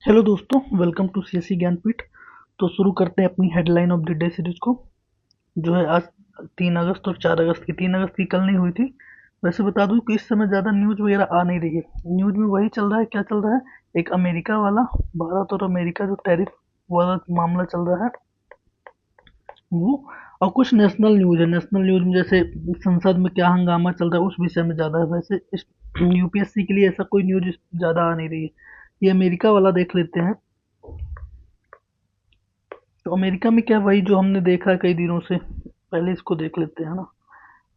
Hello दोस्तों, welcome to CSC Jnanpith. तो शुरू करते हैं अपनी headline of the day series को, जो है आज 3 अगस्त और 4 अगस्त की। 3 अगस्त की कल नहीं हुई थी। वैसे बता दूं कि इस समय ज़्यादा न्यूज़ वगैरह आ नहीं रही है। न्यूज़ में वही चल रहा है, क्या चल रहा है, एक अमेरिका वाला, भारत और अमेरिका जो टैरिफ वाला मामला चल रहा है वो, और कुछ नेशनल न्यूज़ है। नेशनल न्यूज़ में जैसे संसद में क्या हंगामा चल रहा है उस विषय में ज़्यादा है। वैसे इस यूपीएससी के लिए ऐसा कोई न्यूज़ ज़्यादा आ नहीं रही है। ये अमेरिका वाला देख लेते हैं। तो अमेरिका में क्या, वही जो हमने देखा है कई दिनों से। पहले इसको देख लेते हैं ना।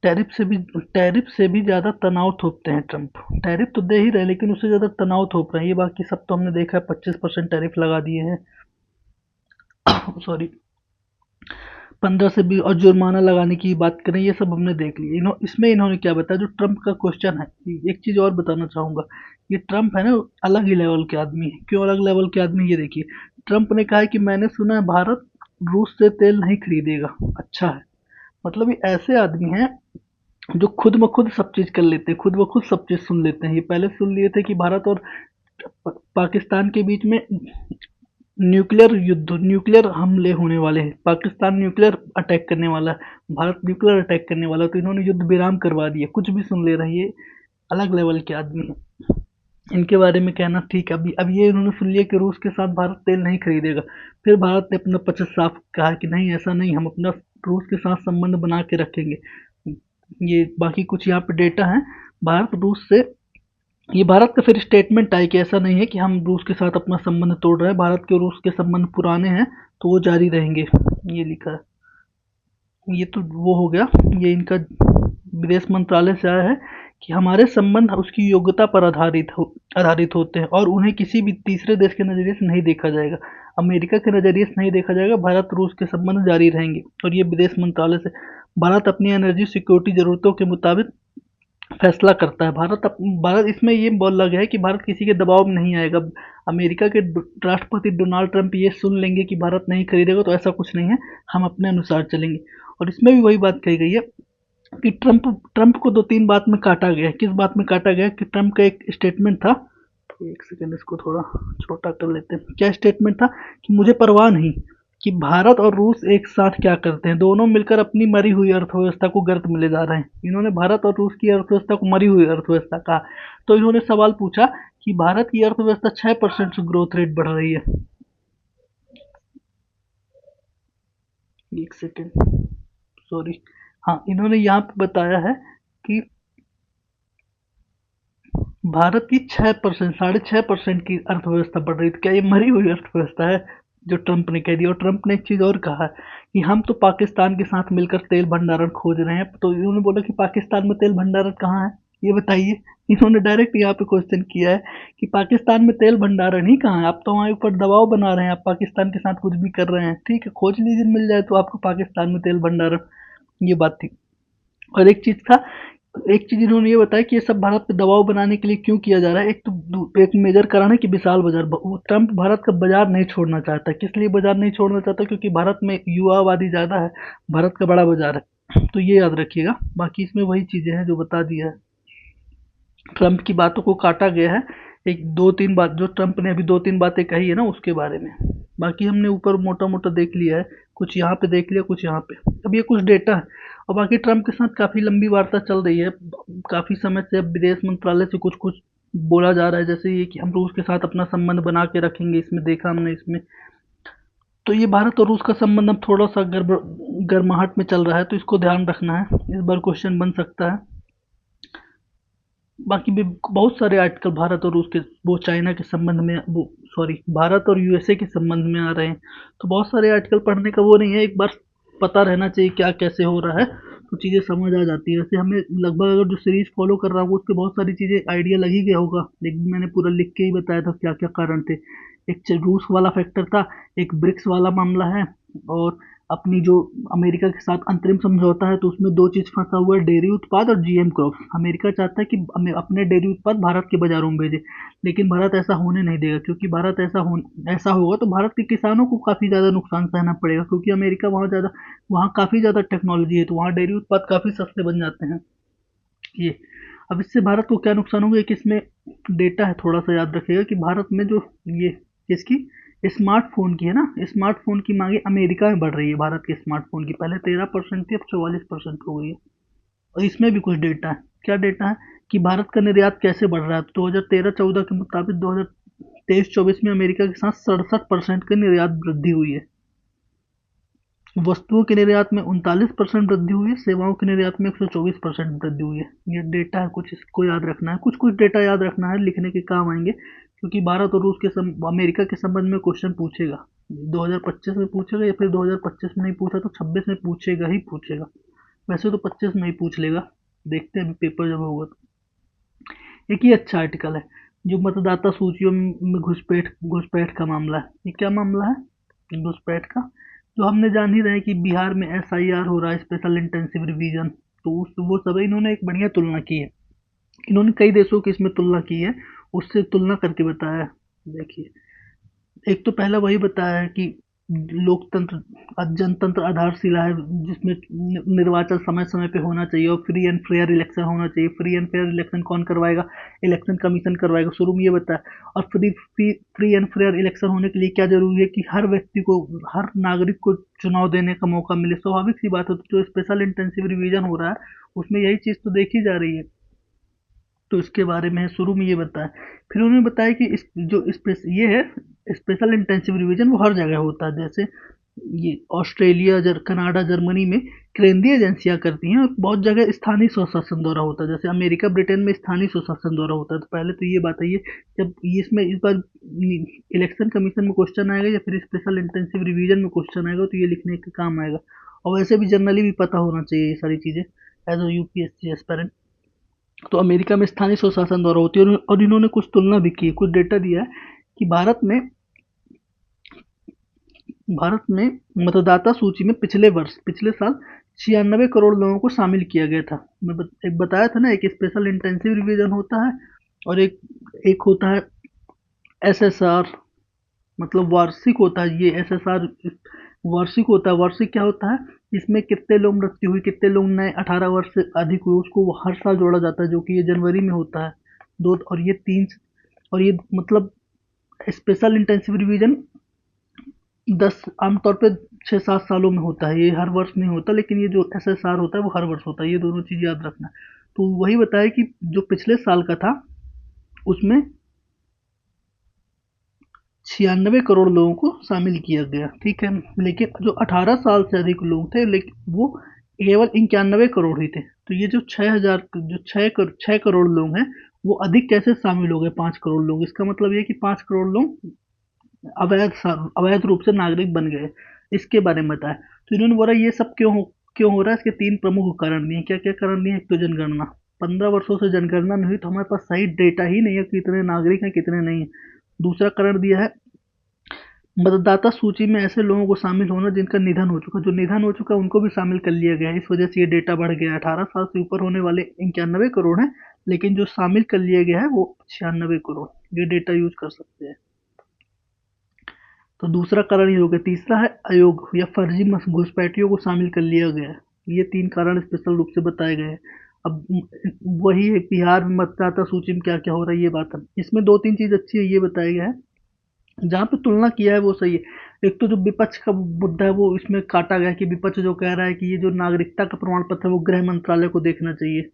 टैरिफ से भी ज़्यादा तनाव थोपते हैं ट्रम्प। टैरिफ तो दे ही रहे, लेकिन उससे ज़्यादा तनाव थोप रहे हैं। ये बाकी सब तो हमने देखा है, 25% टैरिफ लगा दिए हैं। सॉरी, 15 से भी, और जुर्माना लगाने की बात करें, ये सब हमने देख लिया। इसमें इन्होंने क्या बताया, जो ट्रम्प का क्वेश्चन है। एक चीज़ और बताना चाहूँगा, ये ट्रम्प है ना, अलग ही लेवल के आदमी है। क्यों अलग लेवल के आदमी, ये देखिए। ट्रम्प ने कहा है कि मैंने सुना है भारत रूस से तेल नहीं खरीदेगा। अच्छा है, मतलब ये ऐसे आदमी हैं जो खुद ब खुद सब चीज़ कर लेते हैं, खुद ब खुद सब चीज़ सुन लेते हैं। ये पहले सुन लिए थे कि भारत और पाकिस्तान के बीच में न्यूक्लियर हमले होने वाले हैं। पाकिस्तान न्यूक्लियर अटैक करने वाला है, भारत न्यूक्लियर अटैक करने वाला है। तो इन्होंने युद्ध विराम करवा दिया, कुछ भी सुन ले रहे हैं। ये अलग लेवल के आदमी हैं। इनके बारे में कहना ठीक है। अभी अब ये इन्होंने सुन लिया कि रूस के साथ भारत तेल नहीं खरीदेगा। फिर भारत ने अपना पक्ष साफ कहा कि नहीं, ऐसा नहीं, हम अपना रूस के साथ संबंध बना के रखेंगे। ये बाकी कुछ यहाँ पे डेटा है भारत रूस से। ये भारत का फिर स्टेटमेंट आया कि ऐसा नहीं है कि हम रूस के साथ अपना संबंध तोड़ रहे हैं, भारत के और रूस के संबंध पुराने हैं, तो वो जारी रहेंगे। ये लिखा है। ये तो वो हो गया। ये इनका विदेश मंत्रालय से आया है कि हमारे संबंध उसकी योग्यता पर आधारित होते हैं और उन्हें किसी भी तीसरे देश के नज़रिए से नहीं देखा जाएगा। अमेरिका के नज़रिए से नहीं देखा जाएगा। भारत रूस के संबंध जारी रहेंगे। और ये विदेश मंत्रालय से। भारत अपनी एनर्जी सिक्योरिटी ज़रूरतों के मुताबिक फैसला करता है। भारत इसमें ये बोला गया है कि भारत किसी के दबाव में नहीं आएगा। अमेरिका के राष्ट्रपति डोनाल्ड ट्रंप ये सुन लेंगे कि भारत नहीं खरीदेगा, तो ऐसा कुछ नहीं है, हम अपने अनुसार चलेंगे। और इसमें भी वही बात कही गई है कि ट्रंप ट्रंप को दो तीन बात में काटा गया है। किस बात में काटा गया है कि ट्रंप का एक स्टेटमेंट था। एक सेकंड, इसको थोड़ा छोटा कर लेते हैं। क्या स्टेटमेंट था कि मुझे परवाह नहीं कि भारत और रूस एक साथ क्या करते हैं, दोनों मिलकर अपनी मरी हुई अर्थव्यवस्था को गर्त में ले जा रहे हैं। इन्होंने भारत और रूस की अर्थव्यवस्था को मरी हुई अर्थव्यवस्था कहा। तो इन्होंने सवाल पूछा कि भारत की अर्थव्यवस्था 6% से ग्रोथ रेट बढ़ रही है। एक सेकेंड, सॉरी। हाँ, इन्होंने यहाँ पे बताया है कि भारत की 6%, 6.5% की अर्थव्यवस्था बढ़ रही थी। क्या ये मरी हुई अर्थव्यवस्था है, जो ट्रंप ने कह दिया। और ट्रंप ने एक चीज़ और कहा है कि हम तो पाकिस्तान के साथ मिलकर तेल भंडारण खोज रहे हैं। तो इन्होंने बोला कि पाकिस्तान में तेल भंडारण कहाँ है, ये बताइए। इन्होंने डायरेक्ट यहाँ पे क्वेश्चन किया है कि पाकिस्तान में तेल भंडारण ही कहाँ है। आप तो हमारे ऊपर दबाव बना रहे हैं, आप पाकिस्तान के साथ कुछ भी कर रहे हैं। ठीक है, खोज लीजिए, मिल जाए तो आपको पाकिस्तान में तेल भंडारण। ये बात थी। और एक चीज़ इन्होंने ये बताया कि ये सब भारत पे दबाव बनाने के लिए क्यों किया जा रहा है। एक मेजर कारण है कि विशाल बाजार। ट्रंप भारत का बाजार नहीं छोड़ना चाहता। किस लिए बाजार नहीं छोड़ना चाहता, क्योंकि भारत में युवा आबादी ज़्यादा है, भारत का बड़ा बाजार है। तो ये याद रखिएगा। बाकी इसमें वही चीज़ें हैं जो बता दिया है। ट्रंप की बातों को काटा गया है। एक दो तीन बात जो ट्रंप ने अभी दो तीन बातें कही है ना, उसके बारे में। बाकी हमने ऊपर मोटा मोटा देख लिया है, कुछ यहाँ पे देख लिया, कुछ यहाँ पे। अब ये कुछ डेटा है। और बाकी ट्रंप के साथ काफ़ी लंबी वार्ता चल रही है, काफ़ी समय से। अब विदेश मंत्रालय से कुछ कुछ बोला जा रहा है, जैसे ये कि हम रूस के साथ अपना संबंध बना के रखेंगे। इसमें देखा हमने, इसमें तो ये भारत और रूस का संबंध अब थोड़ा सा गर्माहट में चल रहा है, तो इसको ध्यान रखना है। इस बार क्वेश्चन बन सकता है। बाकी भी बहुत सारे आर्टिकल भारत और रूस के, वो चाइना के संबंध में, वो सॉरी, भारत और यूएसए के संबंध में आ रहे हैं। तो बहुत सारे आर्टिकल पढ़ने का वो नहीं है, एक बार पता रहना चाहिए क्या कैसे हो रहा है, तो चीज़ें समझ आ जाती है। वैसे हमें लगभग, अगर जो सीरीज फॉलो कर रहा हूँ उसके बहुत सारी चीज़ें आइडिया लग ही गया होगा, लेकिन मैंने पूरा लिख के ही बताया था क्या क्या कारण थे। एक रूस वाला फैक्टर था, एक ब्रिक्स वाला मामला है, और अपनी जो अमेरिका के साथ अंतरिम समझौता है, तो उसमें दो चीज़ फंसा हुआ है, डेयरी उत्पाद और जीएम क्रॉप्स। अमेरिका चाहता है कि अपने डेयरी उत्पाद भारत के बाजारों में भेजे, लेकिन भारत ऐसा होने नहीं देगा, क्योंकि भारत ऐसा होगा तो भारत के किसानों को काफ़ी ज़्यादा नुकसान सहना पड़ेगा, क्योंकि अमेरिका वहाँ काफ़ी ज़्यादा टेक्नोलॉजी है, तो वहाँ डेयरी उत्पाद काफ़ी सस्ते बन जाते हैं। ये, अब इससे भारत को क्या नुकसान होगा, एक इसमें डेटा है, थोड़ा सा याद रखिएगा कि भारत में जो ये किसकी? स्मार्टफ़ोन की, है ना? स्मार्टफ़ोन की माँगे अमेरिका में बढ़ रही है भारत के स्मार्टफ़ोन की। पहले 13% थी, अब 44% हो गई है। और इसमें भी कुछ डेटा है। क्या डेटा है? कि भारत का निर्यात कैसे बढ़ रहा है। तो 2013-14 के मुताबिक 2023-24 में अमेरिका के साथ 67% की निर्यात वृद्धि हुई है। वस्तुओं के निर्यात में 39% वृद्धि हुई है, सेवाओं के निर्यात में 124% वृद्धि हुई है। ये डेटा है, कुछ इसको याद रखना है, कुछ कुछ डेटा याद रखना है, लिखने के काम आएंगे, क्योंकि भारत और रूस के अमेरिका के संबंध में क्वेश्चन पूछेगा। 2025 में पूछेगा, या फिर 2025 में नहीं पूछा तो 26 में पूछेगा ही पूछेगा। वैसे तो 25 में ही पूछ लेगा, देखते हैं अभी पेपर जब होगा तो। एक ही अच्छा आर्टिकल है, जो मतदाता सूचियों में घुसपैठ का मामला है। ये क्या मामला है घुसपैठ का? जो हमने जान ही रहे हैं कि बिहार में SIR हो रहा है, स्पेशल इंटेंसिव रिवीजन। तो उस वो सब इन्होंने एक बढ़िया तुलना की है। इन्होंने कई देशों की इसमें तुलना की है, उससे तुलना करके बताया है। देखिए, एक तो पहला वही बताया है कि लोकतंत्र जनतंत्र आधारशिला है, जिसमें निर्वाचन समय समय पे होना चाहिए और फ्री एंड फेयर इलेक्शन होना चाहिए। फ्री एंड फेयर इलेक्शन कौन करवाएगा? इलेक्शन कमीशन करवाएगा, शुरू में ये बताया। और फ्री एंड फेयर इलेक्शन होने के लिए क्या जरूरी है? कि हर व्यक्ति को, हर नागरिक को चुनाव देने का मौका मिले। स्वाभाविक सी बात है, तो जो स्पेशल इंटेंसिव रिवीजन हो रहा है उसमें यही चीज़ तो देखी जा रही है। तो इसके बारे में शुरू में ये बताया। फिर उन्होंने बताया कि ये है स्पेशल इंटेंसिव रिवीजन, वो हर जगह होता है। जैसे ये ऑस्ट्रेलिया, कनाडा, जर्मनी में केंद्रीय एजेंसियां करती हैं, और बहुत जगह स्थानीय स्वशासन द्वारा होता है। जैसे अमेरिका, ब्रिटेन में स्थानीय स्वशासन द्वारा होता है। तो पहले तो ये बात है, ये जब इसमें इस बार इलेक्शन कमीशन में क्वेश्चन आएगा या फिर स्पेशल इंटेंसिव रिवीजन में क्वेश्चन आएगा, तो ये लिखने के काम आएगा। और वैसे भी जनरली भी पता होना चाहिए ये सारी चीज़ें, एज अ UPSC एस्पेरेंट। तो अमेरिका में स्थानीय स्वशासन द्वारा होती है। और इन्होंने कुछ तुलना भी की है, कुछ डेटा दिया है कि भारत में मतदाता सूची में पिछले साल 96 करोड़ लोगों को शामिल किया गया था। एक बताया था ना, एक स्पेशल इंटेंसिव रिवीजन होता है, और एक एक होता है SSR, मतलब वार्षिक होता है। ये SSR वार्षिक होता है। वार्षिक क्या होता है? इसमें कितने लोग मृत्यु हुई, कितने लोग नए 18 वर्ष से अधिक हुए, उसको वो हर साल जोड़ा जाता है, जो कि ये जनवरी में होता है। दो और ये तीन, और ये मतलब स्पेशल इंटेंसिव रिवीजन 10 आमतौर पे 6-7 सालों में होता है। ये हर वर्ष नहीं होता, लेकिन ये जो SSR होता है वो हर वर्ष होता है। ये दोनों चीज़ याद रखना है। तो वही बताया कि जो पिछले साल का था उसमें 96 करोड़ लोगों को शामिल किया गया, ठीक है। लेकिन जो 18 साल से अधिक लोग थे, लेकिन वो केवल 91 करोड़ ही थे। तो ये जो 6000 जो 6 करोड़ लोग हैं, वो अधिक कैसे शामिल हो गए? 5 करोड़ लोग। इसका मतलब ये कि 5 करोड़ लोग अवैध रूप से नागरिक बन गए। इसके बारे में बताया। तो इन्होंने बोला ये सब क्यों हो रहा है? इसके 3 प्रमुख कारण दिए। क्या क्या कारण दिए? एक तो जनगणना। 15 वर्षों से जनगणना नहीं हुई, तो हमारे पास सही डेटा ही नहीं है कि कितने नागरिक हैं, कितने नहीं है। दूसरा कारण दिया है मतदाता सूची में ऐसे लोगों को शामिल होना जिनका निधन हो चुका। जो निधन हो चुका उनको भी शामिल कर लिया गया है, इस वजह से ये डेटा बढ़ गया है। 18 साल से ऊपर होने वाले 91 करोड़ हैं, लेकिन जो शामिल कर लिया गया है वो 96 करोड़। ये डेटा यूज कर सकते हैं। तो दूसरा कारण ये हो गया। तीसरा है अयोग या फर्जी घुसपैठियों को शामिल कर लिया गया है। ये 3 कारण स्पेशल रूप से बताए गए हैं। अब वही है, बिहार में मतदाता सूची में क्या क्या हो रहा है, ये बात है। इसमें 2-3 चीज़ अच्छी है, ये बताया गया है। जहाँ पे तुलना किया है वो सही है। एक तो जो विपक्ष का मुद्दा है वो इसमें काटा गया है, कि विपक्ष जो कह रहा है कि ये जो नागरिकता का प्रमाण पत्र है वो गृह मंत्रालय को देखना चाहिए,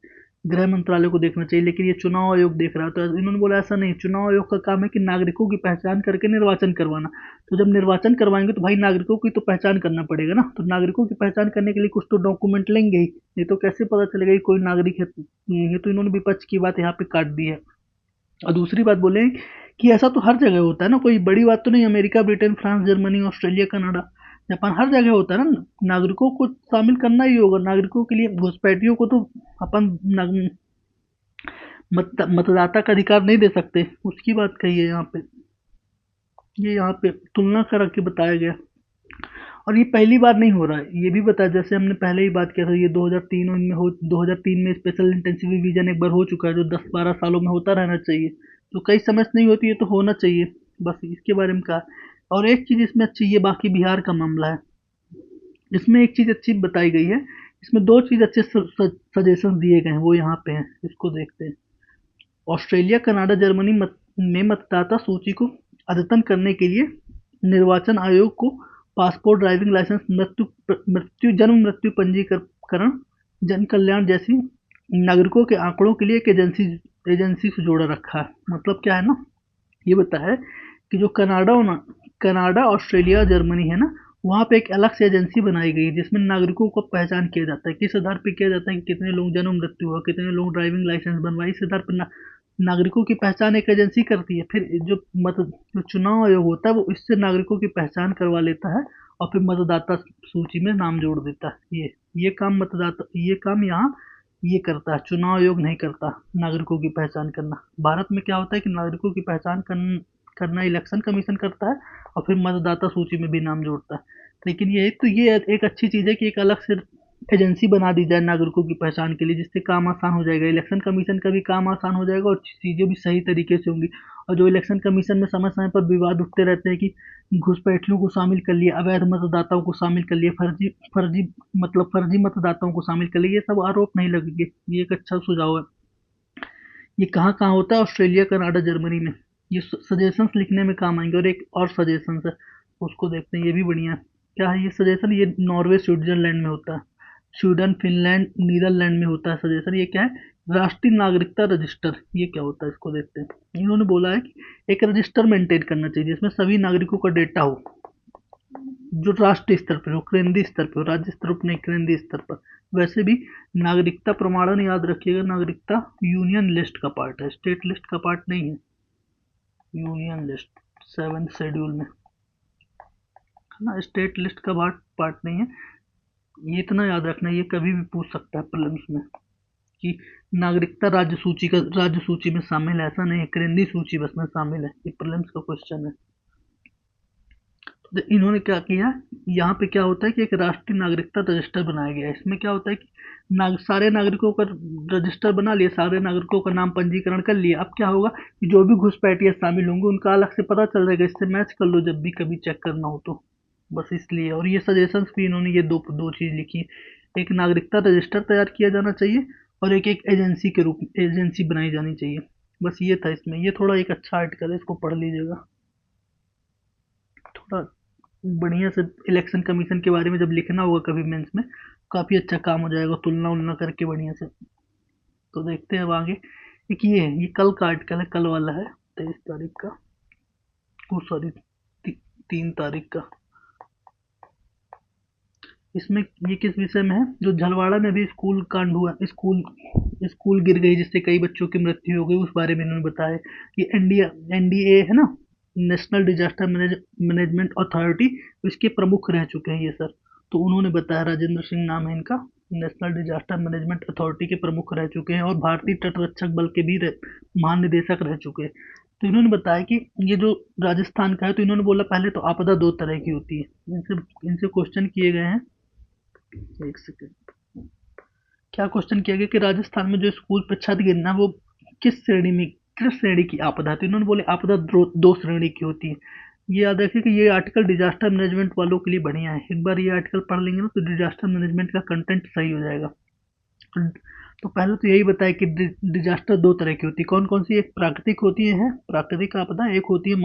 गृह मंत्रालय को देखना चाहिए, लेकिन ये चुनाव आयोग देख रहा है। तो इन्होंने बोला ऐसा नहीं, चुनाव आयोग का काम है कि नागरिकों की पहचान करके निर्वाचन करवाना। तो जब निर्वाचन करवाएंगे तो भाई नागरिकों की तो पहचान करना पड़ेगा ना। तो नागरिकों की पहचान करने के लिए कुछ तो डॉक्यूमेंट लेंगे ही, नहीं तो कैसे पता चलेगा कि कोई नागरिक है नहीं है। तो इन्होंने विपक्ष की बात यहाँ पे काट दी है। और दूसरी बात बोले कि ऐसा तो हर जगह होता है ना, कोई बड़ी बात तो नहीं। America, Britain, France, Germany, Australia, Canada, Japan, हर जगह होता है ना। नागरिकों को शामिल करना ही होगा। नागरिकों के लिए घुसपैठियों को तो अपन मतदाता का अधिकार नहीं दे सकते, उसकी बात कही है यहाँ पे। ये यहाँ पे तुलना कर के बताया गया। और ये पहली बार नहीं हो रहा है, ये भी बताया। जैसे हमने पहले ही बात किया था, ये 2003 में 2003 में स्पेशल इंटेंसिव रिवीजन एक बार हो चुका है, जो 10-12 सालों में होता रहना चाहिए। तो कई समय से नहीं होती है, तो होना चाहिए। बस इसके बारे में कहा। और एक चीज़ इसमें अच्छी, ये बाकी बिहार का मामला है, इसमें एक चीज़ अच्छी बताई गई है। इसमें 2 चीज़ अच्छे सजेशन दिए गए हैं, वो यहाँ पे हैं, इसको देखते हैं। ऑस्ट्रेलिया, कनाडा, जर्मनी में मतदाता सूची को अद्यतन करने के लिए निर्वाचन आयोग को पासपोर्ट, ड्राइविंग लाइसेंस, जन्म मृत्यु पंजीकरण, जन कल्याण जैसी नागरिकों के आंकड़ों के लिए एक एजेंसी से जोड़ा रखा है। मतलब क्या है ना, ये बताया है कि जो कनाडा, ऑस्ट्रेलिया, जर्मनी है ना, वहाँ पे एक अलग से एजेंसी बनाई गई है जिसमें नागरिकों को पहचान किया जाता है। किस आधार पे किया जाता है कि कितने लोग जन्म मृत्यु हुआ, कितने लोग ड्राइविंग लाइसेंस बनवाए, इस आधार पर नागरिकों की पहचान एक एजेंसी करती है। फिर जो चुनाव आयोग होता है वो इससे नागरिकों की पहचान करवा लेता है और फिर मतदाता सूची में नाम जोड़ देता है। ये काम यहाँ ये करता है, चुनाव आयोग नहीं करता नागरिकों की पहचान करना। भारत में क्या होता है कि नागरिकों की पहचान करना इलेक्शन कमीशन करता है और फिर मतदाता सूची में भी नाम जोड़ता है। लेकिन ये एक अच्छी चीज़ है कि एक अलग से एजेंसी बना दी जाए नागरिकों की पहचान के लिए, जिससे काम आसान हो जाएगा, इलेक्शन कमीशन का भी काम आसान हो जाएगा और चीज़ें भी सही तरीके से होंगी। और जो इलेक्शन कमीशन में समय समय पर विवाद उठते रहते हैं कि घुसपैठियों को शामिल कर लिया, अवैध मतदाताओं को शामिल कर लिया, फर्जी मतदाताओं को शामिल कर लिया, ये सब आरोप नहीं लगेंगे। ये एक अच्छा सुझाव है। ये कहाँ कहाँ होता है? ऑस्ट्रेलिया, कनाडा, जर्मनी में। ये सजेशंस लिखने में काम आएंगे। और एक और सजेशंस है, उसको देखते हैं, ये भी बढ़िया है। क्या है ये सजेशन? ये नॉर्वे, स्विट्जरलैंड में होता है। स्वीडन, फिनलैंड, नीदरलैंड में होता है सजेशन। ये क्या है? राष्ट्रीय नागरिकता रजिस्टर। ये क्या होता है, इसको देखते हैं। इन्होंने बोला है कि एक रजिस्टर मेंटेन करना चाहिए जिसमें सभी नागरिकों का डेटा हो, जो राष्ट्रीय स्तर पर हो, केंद्रीय स्तर पर हो, राज्य स्तर पर नहीं, केंद्रीय स्तर पर। वैसे भी नागरिकता प्रमाणन याद रखिएगा, नागरिकता यूनियन लिस्ट का पार्ट है, स्टेट लिस्ट का पार्ट नहीं है। यूनियन लिस्ट 7th शेड्यूल में है ना, स्टेट लिस्ट का पार्ट नहीं है। ये इतना याद रखना, ये कभी भी पूछ सकता है प्रीलिम्स में कि नागरिकता राज्य सूची में शामिल है, ऐसा नहीं है, केंद्रीय सूची बस में शामिल है। ये प्रीलिम्स का क्वेश्चन है। तो इन्होंने क्या किया, यहाँ पे क्या होता है कि एक राष्ट्रीय नागरिकता रजिस्टर बनाया गया है। इसमें क्या होता है कि सारे नागरिकों का रजिस्टर बना लिया, सारे नागरिकों का नाम पंजीकरण कर लिया। अब क्या होगा कि जो भी घुसपैठिए शामिल होंगे उनका अलग से पता चल जाएगा, इससे मैच कर लो जब भी कभी चेक करना हो तो। बस इसलिए। और ये सजेशंस भी इन्होंने ये दो चीज़ लिखी है। एक नागरिकता रजिस्टर तैयार किया जाना चाहिए और एक एजेंसी के रूप में एजेंसी बनाई जानी चाहिए। बस ये था इसमें। ये थोड़ा एक अच्छा आर्टिकल है, इसको पढ़ लीजिएगा। थोड़ा बढ़िया से इलेक्शन कमीशन के बारे में जब लिखना होगा कभी मेंस में, काफ़ी अच्छा काम हो जाएगा, तुलना उलना करके बढ़िया से। तो देखते हैं अब आगे। एक ये है, ये कल का आर्टिकल है, कल वाला है, 23 तारीख का, ओ सॉरी 3 तारीख का। इसमें ये किस विषय में है? जो झलवाड़ा में भी स्कूल कांड हुआ, स्कूल गिर गई जिससे कई बच्चों की मृत्यु हो गई, उस बारे में इन्होंने बताया। ये एनडीए है ना, नेशनल डिजास्टर मैनेजमेंट अथॉरिटी, इसके प्रमुख रह चुके हैं ये सर। तो उन्होंने बताया, राजेंद्र सिंह नाम है इनका, नेशनल डिजास्टर मैनेजमेंट अथॉरिटी के प्रमुख रह चुके हैं और भारतीय तटरक्षक बल के भी महानिदेशक रह चुके हैं। तो इन्होंने बताया कि ये जो राजस्थान का है, तो इन्होंने बोला पहले तो आपदा 2 तरह की होती है। इनसे क्वेश्चन किए गए हैं, एक सेकेंड। क्या क्वेश्चन किया गया कि राजस्थान में जो स्कूल पर छत गिरना, वो किस श्रेणी की आपदा है? तो इन्होंने बोले आपदा 2 श्रेणी की होती है। ये याद रखिए कि ये आर्टिकल डिजास्टर मैनेजमेंट वालों के लिए बढ़िया है। एक बार ये आर्टिकल पढ़ लेंगे ना तो डिजास्टर मैनेजमेंट का कंटेंट सही हो जाएगा। तो पहले तो यही बताया कि डिजास्टर 2 तरह की होती है। कौन कौन सी? एक प्राकृतिक होती है, प्राकृतिक आपदा, एक होती है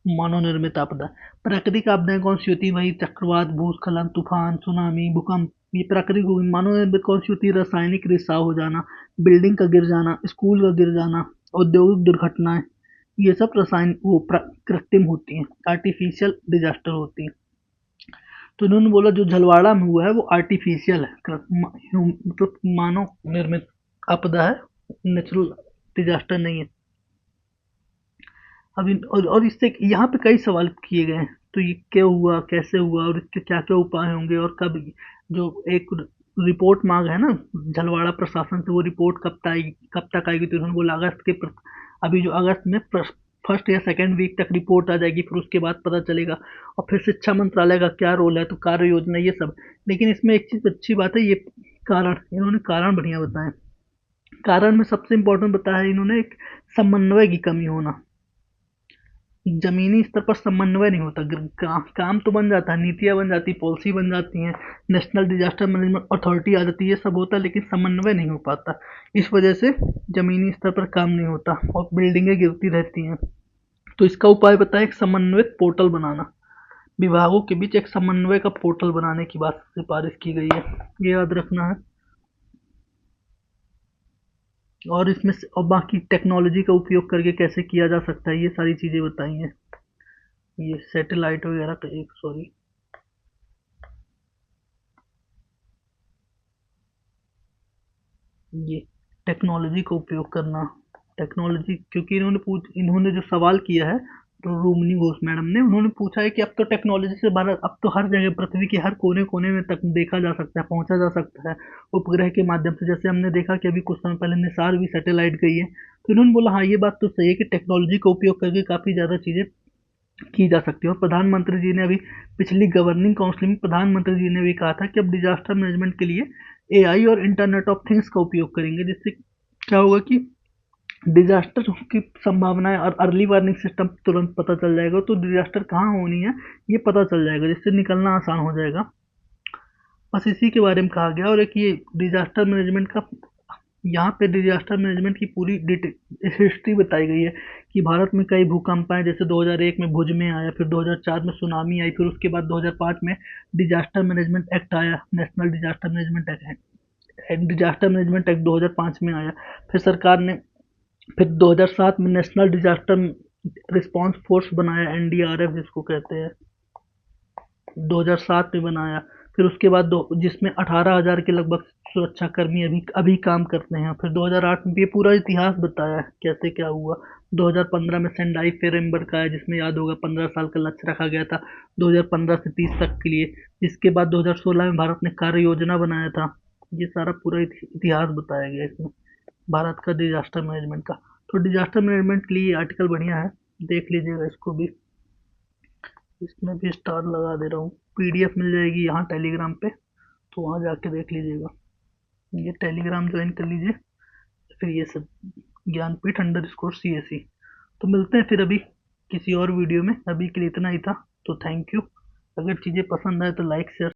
मानव निर्मित आपदा। प्राकृतिक आपदाएं कौन सी होती है? वही चक्रवात, भूस्खलन, तूफान, सुनामी, भूकंप। ये प्राकृतिक होगी। मानव निर्मित कौन सी होती है? रासायनिक रिसाव हो जाना, बिल्डिंग का गिर जाना, स्कूल का गिर जाना, औद्योगिक दुर्घटनाएं, ये सब कृत्रिम होती हैं, आर्टिफिशियल डिजास्टर होती हैं। तो इन्होंने बोला जो झलवाड़ा में हुआ है वो आर्टिफिशियल है, मतलब मानव निर्मित आपदा है, नेचुरल डिजास्टर नहीं है। अब और इससे यहाँ पे कई सवाल किए गए हैं। तो ये क्यों हुआ, कैसे हुआ और इसके क्या क्या उपाय होंगे और कब? जो एक रिपोर्ट मांग है ना झलवाड़ा प्रशासन से, वो रिपोर्ट कब तक आएगी? तो उन्होंने बोला अभी जो अगस्त में फर्स्ट या सेकेंड वीक तक रिपोर्ट आ जाएगी, फिर उसके बाद पता चलेगा। और फिर शिक्षा मंत्रालय का क्या रोल है, तो कार्य योजना, ये सब। लेकिन इसमें एक चीज़ अच्छी बात है, ये इन्होंने कारण बढ़िया बताए। कारण में सबसे इम्पोर्टेंट बताया इन्होंने, एक समन्वय की कमी होना। जमीनी स्तर पर समन्वय नहीं होता। काम तो बन जाता है, नीतियाँ बन जाती, पॉलिसी बन जाती हैं, नेशनल डिजास्टर मैनेजमेंट अथॉरिटी आ जाती है, ये सब होता है, लेकिन समन्वय नहीं हो पाता। इस वजह से जमीनी स्तर पर काम नहीं होता और बिल्डिंगें गिरती रहती हैं। तो इसका उपाय बताएं, एक समन्वित पोर्टल बनाना, विभागों के बीच एक समन्वय का पोर्टल बनाने की बात सिफारिश की गई है, ये याद रखना है। और इसमें और बाकी टेक्नोलॉजी का उपयोग करके कैसे किया जा सकता है, ये सारी चीज़ें बताई हैं। ये सैटेलाइट वगैरह का एक सॉरी ये टेक्नोलॉजी का उपयोग करना, टेक्नोलॉजी, क्योंकि इन्होंने जो सवाल किया है, तो रूमनी घोष मैडम ने, उन्होंने पूछा है कि अब तो टेक्नोलॉजी से भारत, अब तो हर जगह पृथ्वी के हर कोने कोने में तक देखा जा सकता है, पहुंचा जा सकता है उपग्रह के माध्यम से। जैसे हमने देखा कि अभी कुछ समय पहले निसार भी सैटेलाइट गई है, तो इन्होंने बोला हाँ ये बात तो सही है कि टेक्नोलॉजी का उपयोग करके काफ़ी ज़्यादा चीज़ें की जा सकती है। और प्रधानमंत्री जी ने अभी पिछली गवर्निंग काउंसिल में प्रधानमंत्री जी ने भी कहा था कि अब डिजास्टर मैनेजमेंट के लिए एआई और इंटरनेट ऑफ थिंग्स का उपयोग करेंगे, जिससे क्या होगा कि डिजास्टर की संभावनाएं और अर्ली वार्निंग सिस्टम तुरंत पता चल जाएगा, तो डिजास्टर कहाँ होनी है ये पता चल जाएगा, जिससे निकलना आसान हो जाएगा। बस इसी के बारे में कहा गया। और एक ये डिजास्टर मैनेजमेंट का, यहाँ पे डिजास्टर मैनेजमेंट की पूरी हिस्ट्री बताई गई है कि भारत में कई भूकंप आए, जैसे 2001 में भुज में आया, फिर 2004 में सुनामी आई, फिर उसके बाद 2005 में डिजास्टर मैनेजमेंट एक्ट आया, national disaster management act, disaster management act 2005 में आया। फिर सरकार ने फिर 2007 में नेशनल डिजास्टर रिस्पांस फोर्स बनाया, एनडीआरएफ जिसको कहते हैं, 2007 में बनाया। फिर उसके बाद जिसमें 18,000 के लगभग सुरक्षाकर्मी अभी अभी काम करते हैं। फिर 2008 में ये पूरा इतिहास बताया है कैसे क्या हुआ। 2015 में सेंडाई फ्रेमवर्क आया, जिसमें याद होगा 15 साल का लक्ष्य रखा गया था 2015 से 30 तक के लिए। इसके बाद 2016 में भारत ने कार्य योजना बनाया था। ये सारा पूरा इतिहास बताया गया इसमें भारत का डिजास्टर मैनेजमेंट का। तो डिजास्टर मैनेजमेंट के लिए आर्टिकल बढ़िया है, देख लीजिएगा इसको भी। इसमें भी स्टार लगा दे रहा हूँ, पीडीएफ मिल जाएगी यहाँ टेलीग्राम पे, तो वहाँ जाके देख लीजिएगा। ये टेलीग्राम ज्वाइन कर लीजिए, फिर ये सब ज्ञानपीठ_CSE। तो मिलते हैं फिर अभी किसी और वीडियो में, अभी के लिए इतना ही था। तो थैंक यू। अगर चीज़ें पसंद आए तो लाइक शेयर